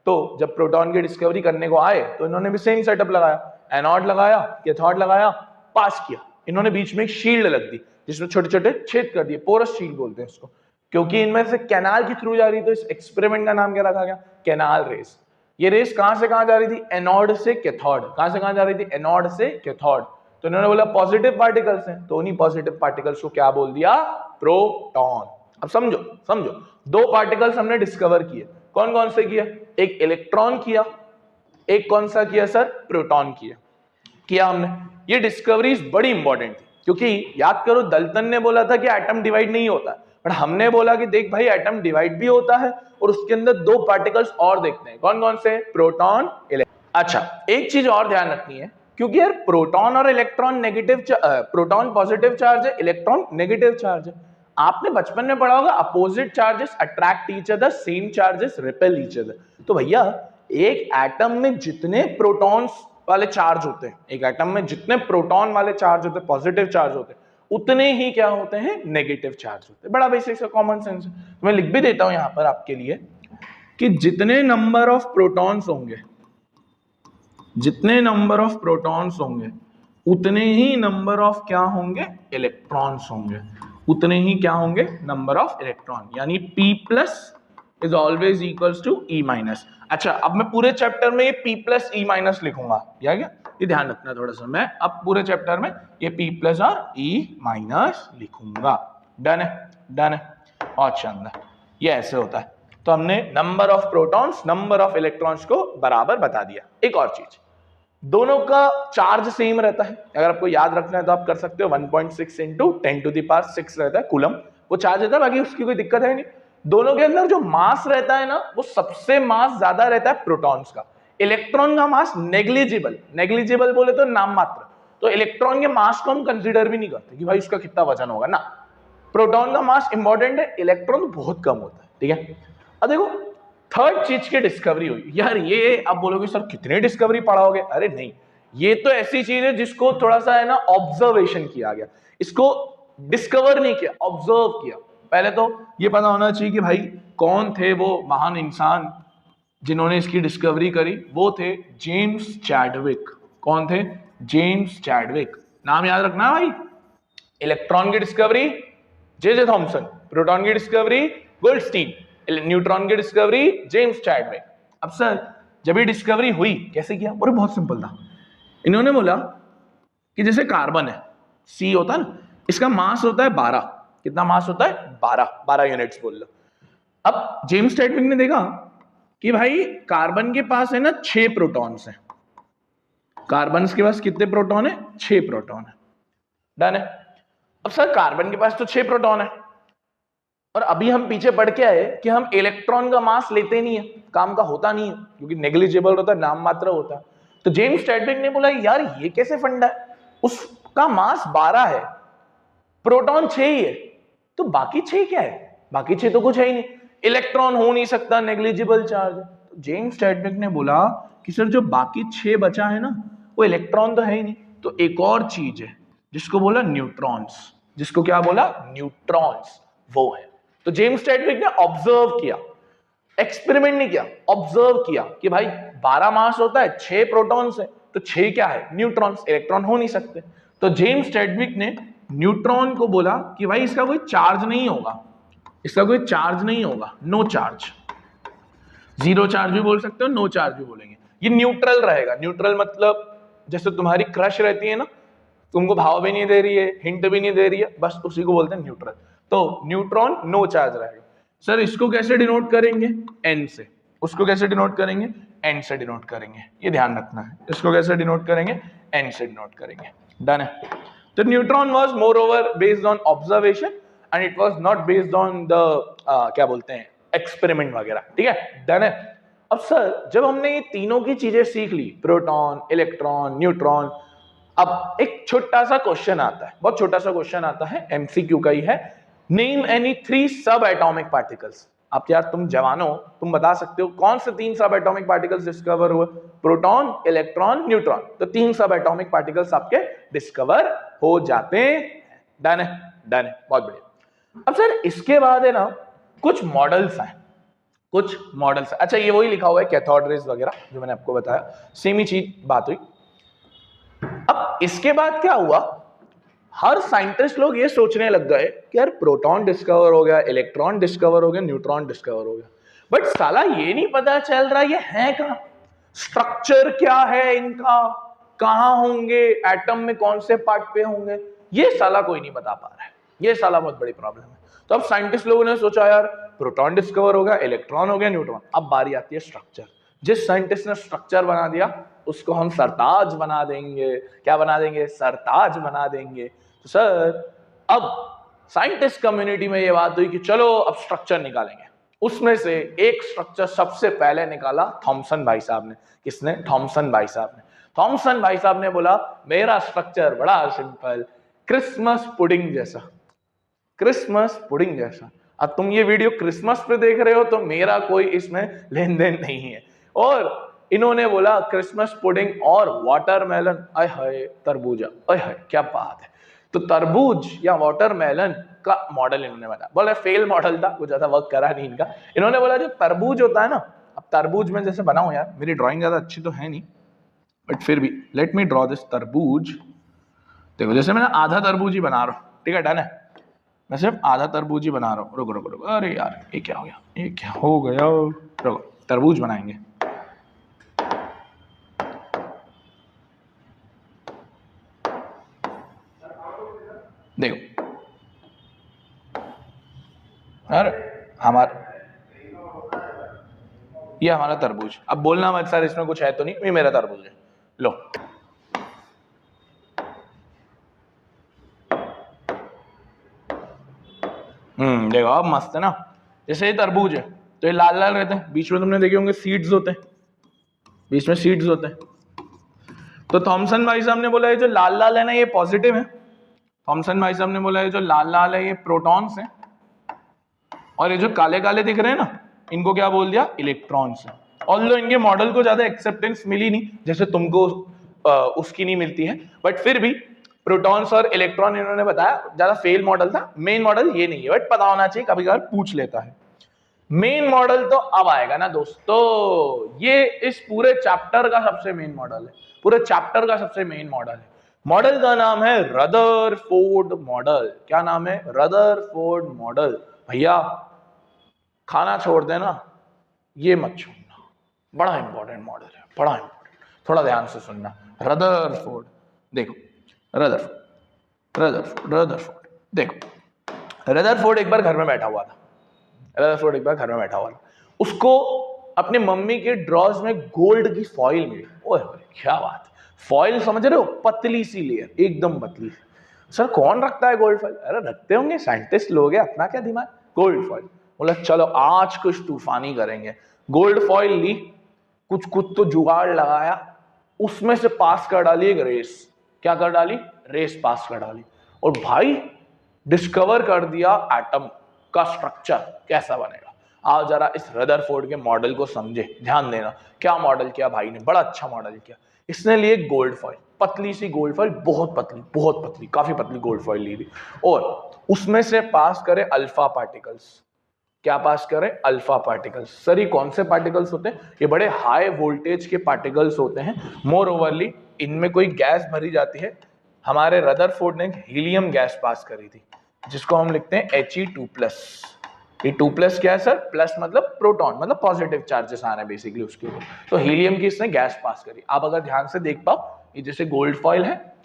तो जब प्रोटॉन की डिस्कवरी करने को आए तो इन्होंने भी सेम सेटअप लगाया, एनोड लगाया, कैथोड लगाया, पास किया। इन्होंने बीच में एक शील्ड लग दी जिसमें छोटे छोटे छेद कर दिए, पोरस शील्ड बोलते हैं इसको, क्योंकि इनमें से कैनाल के थ्रू जा रही। तो इस एक्सपेरिमेंट का नाम क्या रखा गया? Canal race. ये रेस कहां से कहां जा रही थी? एनोड से कैथोड। कहां से कहां जा रही थी? एनोड से कैथोड। तो इन्होंने बोला पॉजिटिव पार्टिकल्स हैं, तो उन्हीं पॉजिटिव पार्टिकल्स को क्या बोल दिया? प्रोटॉन। अब समझो, समझो, दो पार्टिकल्स हमने डिस्कवर किए। कौन कौन से किया? एक इलेक्ट्रॉन किया, एक कौन सा किया सर? प्रोटॉन किया हमने। ये डिस्कवरीज बड़ी इंपॉर्टेंट थी, क्योंकि याद करो दल्टन ने बोला था कि एटम डिवाइड नहीं होता, बट हमने बोला कि देख भाई एटम डिवाइड भी होता है और उसके अंदर दो पार्टिकल्स और देखते हैं। कौन कौन से? Proton, electron. अच्छा, एक चीज और ध्यान रखनी है, क्योंकि यार प्रोटॉन और electron negative, proton positive charge है, इलेक्ट्रॉन नेगेटिव चार्ज है। आपने बचपन में पढ़ा होगा opposite charges attract each other, same charges repel each other. तो भैया एक एटम में जितने प्रोटॉन्स वाले चार्ज होते हैं, एक एटम में जितने प्रोटॉन वाले चार्ज होते हैं, पॉजिटिव चार्ज होते हैं, उतने ही क्या होते हैं? नेगेटिव चार्ज होते हैं। बड़ा बेसिक सा कॉमन सेंस है। तो मैं लिख भी देता हूं यहां पर आपके लिए कि जितने नंबर ऑफ प्रोटॉन्स होंगे, जितने नंबर ऑफ प्रोटॉन्स होंगे उतने ही नंबर ऑफ क्या होंगे? इलेक्ट्रॉन्स होंगे। उतने ही क्या होंगे? Number of electron. यानी P plus is always equals to E minus. अच्छा, अब मैं पूरे चैप्टर में ये P प्लस E माइनस लिखूंगा, क्या? ये ध्यान रखना थोड़ा सा, मैं अब पूरे चैप्टर में ये P प्लस और E माइनस लिखूंगा। डन है, डन है। बहुत शानदार, ये ऐसे होता है। तो हमने number of protons number of electrons को बराबर बता दिया। एक और चीज, दोनों का चार्ज सेम रहता है। अगर आपको याद रखना है तो आप कर सकते हो, 1.6 इंटू 10⁻6 रहता है कूलम, वो चार्ज रहता है, बाकी उसकी कोई दिक्कत है नहीं। दोनों के अंदर जो मास रहता है ना, वो सबसे मास ज्यादा रहता है प्रोटॉन्स का। इलेक्ट्रॉन का मास नेग्लिजिबल, नेग्लिजिबल बोले तो नाम मात्र, तो इलेक्ट्रॉन के मास को हम कंसीडर भी नहीं करते कि भाई उसका कितना वजन होगा ना। प्रोटॉन का मास इंपॉर्टेंट है, इलेक्ट्रॉन बहुत कम होता है, ठीक है। अब देखो थर्ड चीज की डिस्कवरी हुई। यार ये आप बोलोगे सर कितने डिस्कवरी पढ़ाओगे, अरे नहीं, ये तो ऐसी चीज है जिसको थोड़ा सा है ना ऑब्जर्वेशन किया गया, इसको डिस्कवर नहीं किया, ऑब्जर्व किया। पहले तो ये पता होना चाहिए कि भाई कौन थे वो महान इंसान जिन्होंने इसकी डिस्कवरी करी, वो थे जेम्स चैडविक। कौन थे? जेम्स चैडविक, नाम याद रखना भाई। इलेक्ट्रॉन की डिस्कवरी जे थॉमसन, प्रोटॉन की डिस्कवरी गोल्डस्टीन, न्यूट्रॉन की डिस्कवरी जेम्स चैडविक। अब सर जब ये डिस्कवरी हुई कैसे किया? और बहुत सिंपल था। इन्होंने बोला कि जैसे कार्बन है, सी होता है ना, इसका मास होता है 12। कितना मास होता है? 12 यूनिट्स बोल लो। अब जेम्स चैडविक ने देखा कि भाई कार्बन के पास है ना 6 प्रोटॉन्स हैं। कार्बन के पास कितने प्रोटॉन है? 6 प्रोटॉन है। डन है। अब सर कार्बन के पास तो 6 प्रोटॉन है, और अभी हम पीछे पढ़ के आए कि हम इलेक्ट्रॉन का मास लेते नहीं है, काम का होता नहीं है, क्योंकि नेग्लिजिबल होता है, नाम मात्र होता है। तो जेम्स चैडविक ने बोला यार ये कैसे फंडा है, उसका मास 12 है, प्रोटॉन 6 ही है, तो बाकी 6 क्या है? बाकी 6 तो कुछ है ही नहीं, इलेक्ट्रॉन हो नहीं सकता, नेग्लिजिबल चार्ज है। तो जेम्स चैडविक ने बोला कि सर जो बाकी 6 बचा है ना, वो इलेक्ट्रॉन तो है ही नहीं, तो एक और चीज है जिसको बोला न्यूट्रॉन्स। जिसको क्या बोला? न्यूट्रॉन्स, वो है। तो जेम्स चैडविक ने ऑब्जर्व किया, एक्सपेरिमेंट नहीं किया, ऑब्जर्व किया कि भाई 12 मास होता है, 6 प्रोटॉन्स है, तो 6 क्या है? न्यूट्रॉन्स, इलेक्ट्रॉन हो नहीं सकते। तो जेम्स चैडविक ने न्यूट्रॉन को बोला कि भाई इसका कोई चार्ज नहीं होगा, इसका कोई चार्ज नहीं होगा, नो चार्ज। जीरो चार्ज भी बोल सकते हो, नो चार्ज भी बोलेंगे, ये न्यूट्रल रहेगा। न्यूट्रल मतलब जैसे तुम्हारी क्रश रहती है ना, तुमको भाव भी नहीं दे रही है, हिंट भी नहीं दे रही है, बस उसी को बोलते हैं न्यूट्रल। तो न्यूट्रॉन नो चार्ज रहेगा। सर इसको कैसे डिनोट करेंगे? एन से। उसको कैसे डिनोट करेंगे? एन से डिनोट करेंगे, ये ध्यान रखना है। इसको कैसे डिनोट करेंगे? एन से डिनोट करेंगे। डन है। तो neutron was more over based on observation and it was not based on the क्या बोलते हैं, एक्सपेरिमेंट वगैरह, ठीक है। डन है। अब सर जब हमने ये तीनों की चीजें सीख ली, प्रोटॉन, इलेक्ट्रॉन, न्यूट्रॉन, अब एक छोटा सा क्वेश्चन आता है, बहुत छोटा सा क्वेश्चन आता है, एमसीक्यू का ही है। नेम एनी 3 सब एटॉमिक पार्टिकल्स। आप यार तुम जवान हो, तुम बता सकते हो कौन से 3 सब एटॉमिक पार्टिकल्स डिस्कवर हुए? Proton, electron, neutron. तो 3 सब एटॉमिक पार्टिकल्स आपके डिस्कवर हो जाते हैं। डन है, डन है, बहुत बढ़िया। अब सर इसके बाद है ना कुछ मॉडल्स हैं, कुछ मॉडल्स। अच्छा ये वही लिखा हुआ है कैथोड रेज वगैरह जो मैंने आपको बताया, सेम ही चीज बात हुई। अब इसके बाद क्या हुआ, हर साइंटिस्ट लोग ये सोचने लग गए कि यार प्रोटॉन डिस्कवर हो गया, इलेक्ट्रॉन डिस्कवर हो गया, न्यूट्रॉन डिस्कवर हो गया, बट साला ये नहीं पता चल रहा ये है कहां, स्ट्रक्चर क्या है इनका, कहां होंगे, एटम में कौन से पार्ट पे होंगे, ये साला कोई नहीं बता पा रहा है। ये साला बहुत बड़ी प्रॉब्लम है। तो अब साइंटिस्ट लोगों ने सोचा यार प्रोटॉन डिस्कवर हो गया, इलेक्ट्रॉन हो गया, न्यूट्रॉन, अब बारी आती है स्ट्रक्चर। जिस साइंटिस्ट ने स्ट्रक्चर बना दिया उसको हम सरताज बना देंगे। क्या बना देंगे? सरताज बना देंगे। तो सर अब साइंटिस्ट कम्युनिटी में ये बात हुई कि चलो अब स्ट्रक्चर निकालेंगे। उसमें से एक स्ट्रक्चर सबसे पहले निकाला थॉमसन भाई साहब ने। किसने? थॉमसन भाई साहब ने। थॉमसन भाई साहब ने बोला मेरा स्ट्रक्चर बड़ा सिंपल, क्रिसमस पुडिंग जैसा, क्रिसमस पुडिंग जैसा। अब तुम ये वीडियो क्रिसमस पे देख रहे हो तो मेरा कोई इसमें लेन देन नहीं है। और इन्होंने बोला क्रिसमस पुडिंग और वाटरमेलन, आय हाय तरबूजा, आय हाय क्या बात है। तो तरबूज या वाटरमेलन का मॉडल इन्होंने बनाया। बोला फेल मॉडल था, कुछ ज्यादा वर्क करा नहीं इनका। इन्होंने बोला जो तरबूज होता है ना, अब तरबूज में जैसे बनाऊं, यार मेरी ड्राइंग ज्यादा अच्छी तो है नहीं बट फिर भी लेट मी ड्रॉ दिस तरबूज। देखो जैसे मैंने आधा तरबूज ही बना रहा हूं, ठीक है, डन है। मैं सिर्फ आधा तरबूज ही बना रहा हूँ। रुको रुको रुको, अरे यार ये क्या हो गया, ये क्या हो गया। रुको, तरबूज बनाएंगे। देखो अरे हमारा ये हमारा तरबूज, अब बोलना मत सर इसमें कुछ है तो नहीं, ये मेरा तरबूज है, लो। देखो अब मस्त है ना। जैसे ये तरबूज है तो ये लाल लाल रहते हैं, बीच में तुमने देखे होंगे सीड्स होते हैं, बीच में सीड्स होते हैं। तो थॉमसन भाई साहब ने बोला ये जो लाल लाल है ना ये पॉजिटिव है। थॉमसन भाई साहब ने बोला ये जो लाल लाल है ये प्रोटॉन्स है, और ये जो काले काले दिख रहे हैं ना इनको क्या बोल दिया, इलेक्ट्रॉन्स है। ऑल्दो इनके मॉडल को ज्यादा एक्सेप्टेंस मिली नहीं जैसे तुमको उसकी नहीं मिलती है, बट फिर भी प्रोटॉन्स और इलेक्ट्रॉन इन्होंने बताया, ज्यादा फेल मॉडल था। मेन मॉडल ये नहीं है, बट पता होना चाहिए, कभी कभार पूछ लेता है। मेन मॉडल तो अब आएगा ना दोस्तों, ये इस पूरे चैप्टर का सबसे मेन मॉडल है, पूरे चैप्टर का सबसे मेन मॉडल है। मॉडल का नाम है रदरफोर्ड मॉडल। क्या नाम है? Rutherford model. भैया खाना छोड़ देना, ये मत छोड़ना, बड़ा इंपॉर्टेंट मॉडल है, बड़ा इंपॉर्टेंट, थोड़ा ध्यान से सुनना। रदरफोर्ड, देखो रदरफोर्ड देखो। रदरफोर्ड एक बार घर में बैठा हुआ था, रदरफोर्ड एक बार घर में बैठा हुआ था, उसको अपने मम्मी के ड्रॉज में गोल्ड की फॉइल मिली। ओए क्या बात, फॉइल समझ रहे हो, पतली सी लेयर, एकदम पतली। सर कौन रखता है गोल्ड फॉइल? अरे रखते होंगे साइंटिस्ट लोग हैं, अपना क्या दिमाग। गोल्ड फॉइल, बोला चलो आज कुछ तूफानी करेंगे। गोल्ड फॉइल ली, कुछ कुछ तो जुगाड़ लगाया, उसमें से पास कर डाली एक रेस। क्या कर डाली? रेस पास कर डाली। और भाई डिस्कवर कर दिया एटम का स्ट्रक्चर कैसा बनेगा। आओ जरा इस रदरफोर्ड के मॉडल को समझे, ध्यान देना। क्या मॉडल किया भाई ने, बड़ा अच्छा मॉडल किया। इसने लिए गोल्ड फॉइल, पतली सी गोल्ड फॉइल, बहुत पतली, काफी पतली गोल्ड फॉइल ली थी, और उसमें से पास करे अल्फा पार्टिकल्स। क्या पास करें? Alpha particles. सर ये कौन से पार्टिकल्स होते हैं? ये बड़े हाई वोल्टेज के पार्टिकल्स होते हैं। मोर ओवरली इनमें कोई गैस भरी जाती है। हमारे रदरफोर्ड ने हीलियम गैस पास करी थी, जिसको हम लिखते हैं He2+। ये 2+ क्या है सर? प्लस मतलब प्रोटॉन, मतलब पॉजिटिव चार्जेस आ रहे हैं बेसिकली उसके ऊपर। तो हीलियम की इसने गैस पास करी। आप अगर ध्यान से देख पाओ, ये जैसे गोल्ड फॉइल है,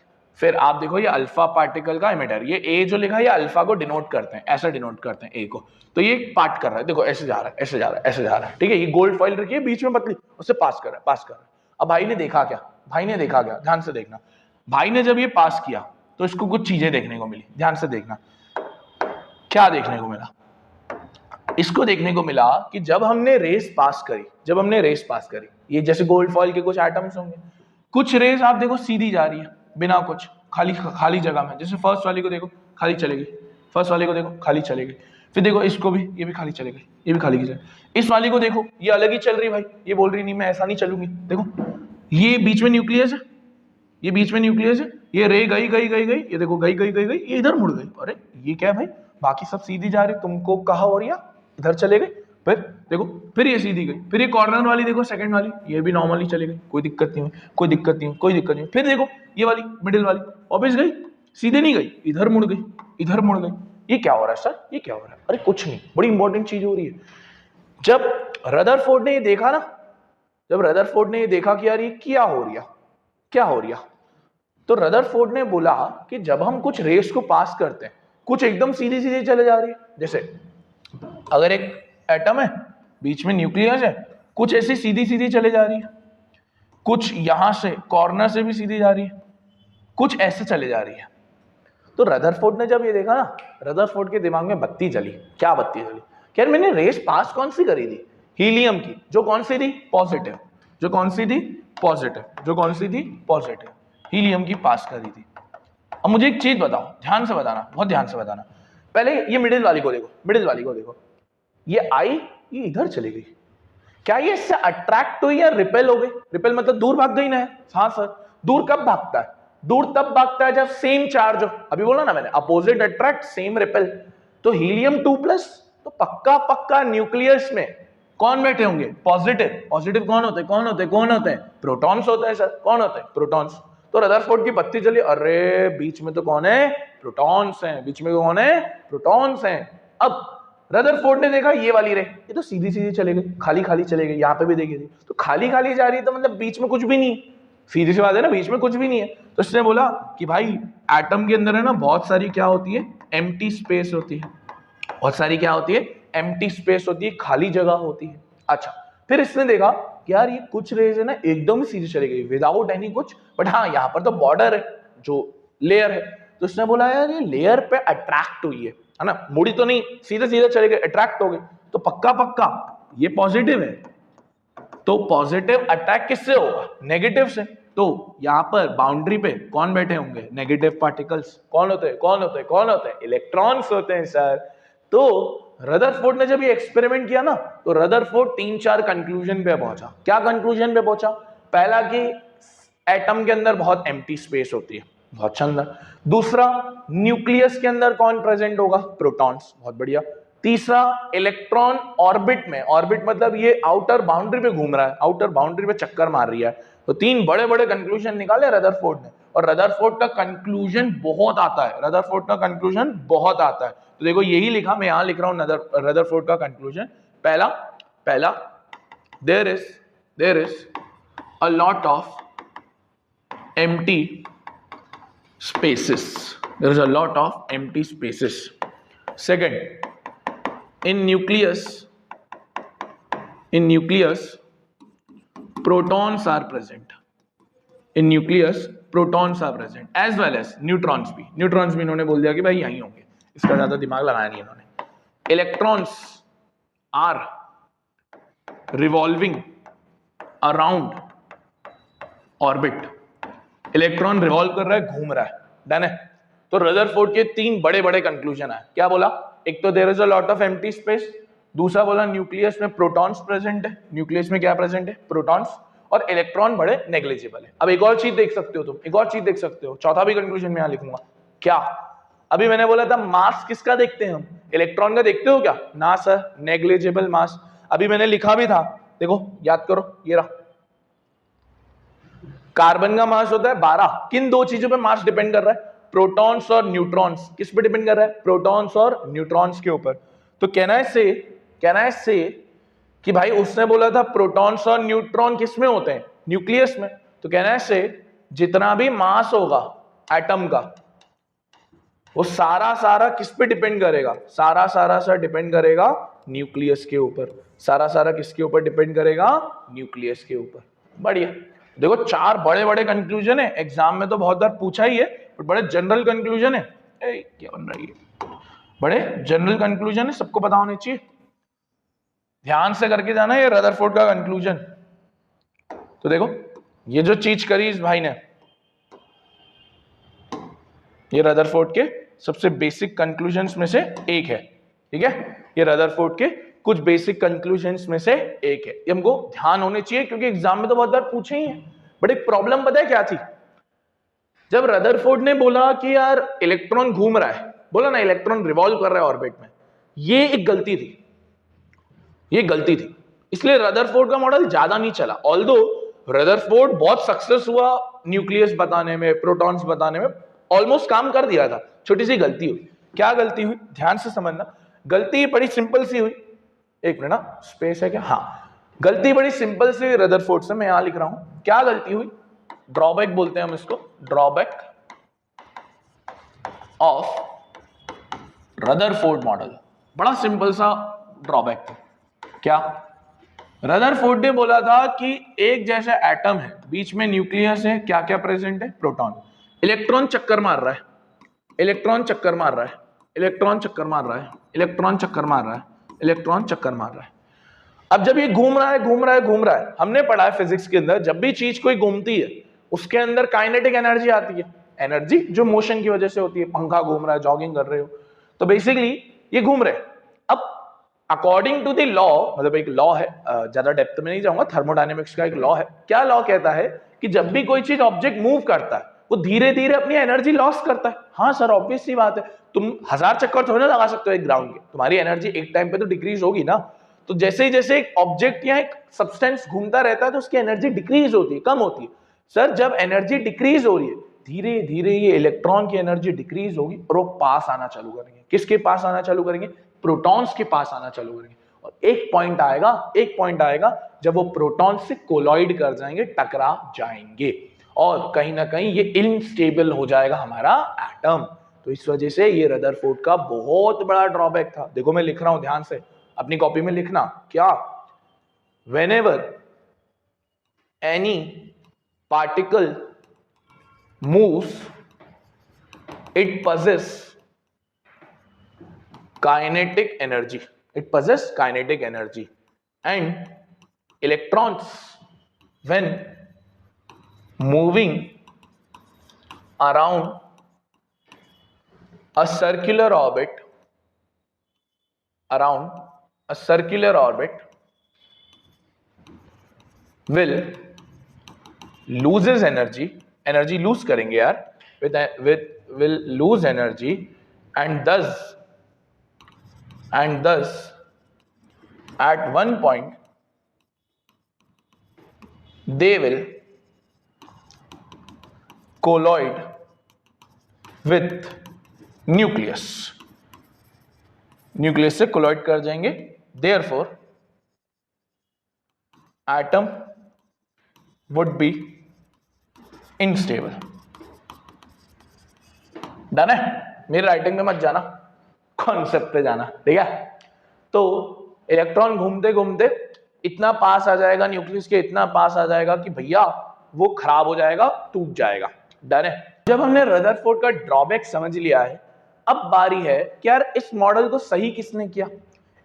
फिर आप देखो ये अल्फा पार्टिकल का इमिटर, ये ए जो लिखा है ये अल्फा को डिनोट करते हैं, ऐसा डिनोट करते हैं ए को। तो ये पार्ट कर रहा है, देखो ऐसे जा रहा है, ऐसे जा रहा है, ऐसे जा रहा है, ठीक है। ये गोल्ड फॉइल रखी है बीच में पतली, उससे पास कर रहा है। अब भाई ने देखा क्या? ध्यान से देखना। भाई ने जब ये पास किया तो इसको कुछ चीजें देखने को मिली, ध्यान से देखना। क्या देखने को मिला? इसको देखने को मिला कि जब हमने रेस पास करी, ये जैसे गोल्ड फॉइल के कुछ एटम्स होंगे, कुछ रेस आप देखो सीधी जा रही है बिना कुछ, खाली जगह में। जैसे फर्स्ट वाली को देखो खाली चलेगी, फर्स्ट वाली को देखो खाली चलेगी, फिर देखो इसको भी, ये भी खाली चलेगी, ये भी खाली की चलेगी। इस वाली को देखो ये अलग ही चल रही भाई, ये बोल रही नहीं मैं ऐसा नहीं चलूंगी। देखो ये बीच में न्यूक्लियस है, ये रे गई, ये देखो गई, ये इधर मुड़ गई। अरे ये क्या है भाई? बाकी सब सीधी जा रही, तुमको कहा और या इधर चले गए। फिर देखो, फिर ये सीधी गई, फिर ये कॉर्नर वाली देखो सेकंड वाली, ये भी नॉर्मली चली गई, कोई दिक्कत नहीं हुई। फिर देखो ये वाली मिडिल वाली वापस गई, सीधे नहीं गई, इधर मुड़ गई। ये क्या हो रहा है सर? ये क्या हो रहा है? अरे कुछ नहीं, बड़ी इंपॉर्टेंट चीज हो रही है। जब रदरफोर्ड ने ये देखा कि यार ये क्या हो रहा, तो रदरफोर्ड ने बोला कि जब हम कुछ रेस को पास करते हैं, कुछ एकदम सीधी चले जा रही है। जैसे अगर एक एटम है, बीच में न्यूक्लियस है, कुछ ऐसी सीधी चले जा रही है, कुछ यहां से कॉर्नर से भी सीधी जा रही है, कुछ ऐसे चले जा रही है। तो रदरफोर्ड ने जब ये देखा ना, रदरफोर्ड के दिमाग में बत्ती जली। क्या बत्ती जली? यार मैंने रेस पास कौन सी करी थी? हीलियम की, जो कौन सी थी? पॉजिटिव। हीलियम की पास करी थी। अब मुझे एक चीज बताओ, ध्यान से बताना, बहुत ध्यान से बताना। पहले ये मिडिल वाली को देखो, ये आई, ये इधर चली गई। क्या ये इससे अट्रैक्ट हुई या रिपेल हो गई? रिपेल मतलब दूर भाग गई ना। हाँ सर, दूर कब भागता है? दूर तब भागता है जब सेम चार्ज हो। अभी बोला ना मैंने, अपोजिट अट्रैक्ट सेम रिपेल। तो हीलियम 2+, तो पक्का न्यूक्लियस में कौन बैठे होंगे? पॉजिटिव कौन होते हैं? प्रोटॉन्स होते हैं सर। कौन होते हैं? प्रोटॉन्स। तो रदरफोर्ड की बत्ती चली, अरे बीच में तो कौन है? प्रोटॉन्स हैं। अब रदरफोर्ड ने देखा ये वाली रे, ये तो सीधी चले गई, खाली चले गई। यहाँ पे भी देखिए, तो खाली जा रही है, तो मतलब बीच में कुछ भी नहीं। सीधी सी बात है ना, बीच में कुछ भी नहीं है। तो इसने बोला कि भाई एटम के अंदर है ना बहुत सारी क्या होती है? एम्प्टी स्पेस होती है। बहुत सारी क्या होती है? एम्प्टी स्पेस होती है, खाली जगह होती है। अच्छा, फिर इसने देखा कि यार ये कुछ रेज है ना एकदम सीधी चली गई विदाउट एनी कुछ, बट हाँ यहाँ पर तो बॉर्डर है जो लेयर है, तो उसने बोला यार ये लेयर पे अट्रैक्ट हुई है ना, मुड़ी तो नहीं, सीधे सीधे चले गए, अट्रैक्ट हो गए, तो पक्का पक्का ये पॉजिटिव है, तो पॉजिटिव अटैक किससे होगा? नेगेटिव से। तो यहां पर बाउंड्री पे कौन बैठे होंगे? Negative particles. कौन होते हैं? कौन होते हैं? कौन होते हैं? इलेक्ट्रॉन्स होते हैं सर। तो रदरफोर्ड ने जब ये एक्सपेरिमेंट किया ना, तो रदरफोर्ड 3-4 कंक्लूजन पे पहुंचा। क्या कंक्लूजन पे पहुंचा? पहला कि एटम के अंदर बहुत एम्प्टी स्पेस होती है, बहुत शानदार। दूसरा, न्यूक्लियस के अंदर कौन प्रेजेंट होगा? प्रोटॉन्स, बहुत बढ़िया। तीसरा, इलेक्ट्रॉन ऑर्बिट में, ऑर्बिट मतलब ये आउटर बाउंड्री पे घूम रहा है, आउटर बाउंड्री पे चक्कर मार रही है। तो 3 बड़े बड़े कंक्लूजन निकाले रदरफोर्ड ने, और रदरफोर्ड का कंक्लूजन बहुत आता है, रदरफोर्ड का कंक्लूजन बहुत आता है। तो देखो यही लिखा, मैं यहां लिख रहा हूं रदरफोर्ड का कंक्लूजन। पहला there is a lot of empty spaces, there is a lot of empty spaces. Second, in nucleus protons are present, in nucleus protons are present as well as neutrons भी इन्होंने बोल दिया कि भाई यहीं होंगे, इसका ज्यादा दिमाग लगाया नहीं इन्होंने। Electrons are revolving around orbit, electron revolve कर रहा है, घूम रहा है, डन है। तो रदरफोर्ड के 3 बड़े बड़े कंक्लूजन है। क्या बोला? एक तो there is a lot of empty space, दूसरा बोला न्यूक्लियस में प्रोटॉन्स प्रेजेंट है, न्यूक्लियस में क्या प्रेजेंट है? प्रोटॉन्स, और इलेक्ट्रॉन बड़े नेग्लिजिबल है। अब एक और चीज देख सकते हो तुम, एक और चीज देख सकते हो, चौथा भी कंक्लूजन में यहां लिखूंगा। क्या? अभी मैंने बोला था मास किसका देखते हैं हम? इलेक्ट्रॉन का देखते हो क्या? ना सर, नेग्लिजिबल मास। अभी मैंने लिखा भी था, देखो याद करो, ये रहा, कार्बन का मास होता है 12। किन 2 चीजों पे मास डिपेंड कर रहा है? प्रोटॉन्स और न्यूट्रॉन्स। किस पे डिपेंड कर रहा है? प्रोटॉन्स और न्यूट्रॉन्स के ऊपर। तो कैन आई से कि भाई उसने बोला था प्रोटॉन्स और न्यूट्रॉन किस में होते हैं? न्यूक्लियस में। तो कैन आई से जितना भी मास होगा एटम का, वो सारा किस पे डिपेंड करेगा? सारा डिपेंड करेगा न्यूक्लियस के ऊपर। सारा किसके ऊपर डिपेंड करेगा? न्यूक्लियस के ऊपर। बढ़िया। देखो 4 बड़े बड़े कंक्लूजन है, एग्जाम में तो बहुत बार पूछा ही है, बट बड़े जनरल कंक्लूजन है। क्या बन रही है? बड़े जनरल कंक्लूजन है, सबको पता होने चाहिए। ध्यान से करके जाना ये रदरफोर्ड का कंक्लूजन। तो देखो ये जो चीज करी इस भाई ने, ये रदरफोर्ड के सबसे बेसिक कंक्लूजन्स में से एक है, ठीक है? ये रदरफोर्ड के कुछ बेसिक कंक्लूजन्स में से एक है, ये हमको ध्यान होने चाहिए क्योंकि एग्जाम में तो बहुत बार पूछे ही है। बट एक प्रॉब्लम पता है क्या थी? जब रदरफोर्ड ने बोला कि यार इलेक्ट्रॉन घूम रहा है, बोला ना इलेक्ट्रॉन रिवॉल्व कर रहा है ऑर्बिट में, ये एक गलती थी, ये गलती थी। इसलिए रदरफोर्ड का मॉडल ज्यादा नहीं चला। ऑल्दो रदरफोर्ड बहुत सक्सेस हुआ न्यूक्लियस बताने में, प्रोटॉन्स बताने में, ऑलमोस्ट काम कर दिया था। छोटी सी गलती हुई। क्या गलती हुई? ध्यान से समझना। गलती बड़ी सिंपल सी हुई। एक मिनट ना, स्पेस है क्या? हाँ, गलती बड़ी सिंपल सी हुई रदरफोर्ड से। मैं यहां लिख रहा हूं क्या गलती हुई। ड्रॉबैक बोलते हैं हम इसको, ड्रॉबैक ऑफ रदरफोर्ड मॉडल। बड़ा सिंपल सा ड्रॉबैक था। क्या? रदरफोर्ड ने बोला था कि एक जैसा एटम है, बीच में न्यूक्लियस है, क्या क्या प्रेजेंट है? प्रोटॉन। इलेक्ट्रॉन चक्कर मार रहा है, इलेक्ट्रॉन चक्कर मार रहा है, इलेक्ट्रॉन चक्कर मार रहा है, इलेक्ट्रॉन चक्कर मार रहा है, इलेक्ट्रॉन चक्कर मार रहा है। अब जब ये घूम रहा है, हमने पढ़ा है फिजिक्स के अंदर, जब भी चीज कोई घूमती है उसके अंदर काइनेटिक एनर्जी आती है, एनर्जी जो मोशन की वजह से होती है। पंखा घूम रहा है, जॉगिंग कर रहे हो, तो बेसिकली ये घूम रहे। अब अकॉर्डिंग टू द लॉ, मतलब एक लॉ है, ज्यादा डेप्थ में नहीं जाऊंगा, थर्मोडायनेमिक्स का एक लॉ है। क्या लॉ कहता है कि जब भी कोई चीज ऑब्जेक्ट मूव करता है वो धीरे धीरे अपनी एनर्जी लॉस करता है। हाँ सर, ऑब्वियस सी बात है, तुम 1000 चक्कर थोड़ी ना लगा सकते हो एक ग्राउंड के, तुम्हारी एनर्जी एक टाइम पे तो डिक्रीज होगी ना। तो जैसे जैसे एक ऑब्जेक्ट या एक सब्सटेंस घूमता रहता है तो उसकी एनर्जी डिक्रीज होती है, कम होती है। सर जब एनर्जी डिक्रीज हो रही है, धीरे धीरे ये इलेक्ट्रॉन की एनर्जी डिक्रीज होगी और वो पास आना चालू करेंगे। किसके पास आना चालू करेंगे? प्रोटॉन्स के पास आना चालू करेंगे। और एक पॉइंट आएगा जब वो प्रोटॉन से कोलॉइड कर जाएंगे, टकरा जाएंगे, और कहीं ना कहीं ये इनस्टेबल हो जाएगा हमारा एटम। तो इस वजह से ये रदरफोर्ड का बहुत बड़ा ड्रॉबैक था। देखो मैं लिख रहा हूं ध्यान से, अपनी कॉपी में लिखना क्या, whenever any particle moves it possesses kinetic energy, and electrons when moving around a circular orbit will loses energy lose करेंगे यार, will lose energy, and thus at one point they will colloid with nucleus से colloid कर जाएंगे, therefore atom would be unstable। Done है, मेरी राइटिंग में मत जाना, कॉन्सेप्ट पे जाना, ठीक है। तो इलेक्ट्रॉन घूमते घूमते इतना पास आ जाएगा न्यूक्लियस के, इतना पास आ जाएगा कि भैया वो खराब हो जाएगा, टूट जाएगा। डन है। जब हमने रदरफोर्ड का ड्रॉबैक समझ लिया है, अब बारी है कि यार इस मॉडल को सही किसने किया।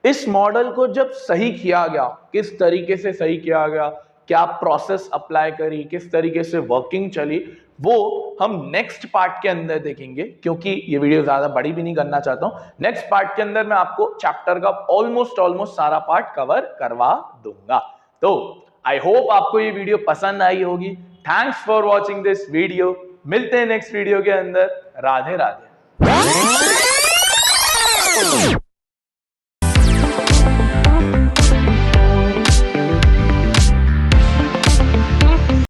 इस मॉडल को जब सही किया गया, किस तरीके से सही किया गया, क्या प्रोसेस अप्लाई करी, किस तरीके से वर्किंग चली, वो हम नेक्स्ट पार्ट के अंदर देखेंगे, क्योंकि ये वीडियो ज्यादा बड़ी भी नहीं करना चाहता हूं। नेक्स्ट पार्ट के अंदर मैं आपको चैप्टर का ऑलमोस्ट सारा पार्ट कवर करवा दूंगा। तो आई होप आपको ये वीडियो पसंद आई होगी। Thanks for watching this video. मिलते हैं नेक्स्ट वीडियो के अंदर। राधे राधे।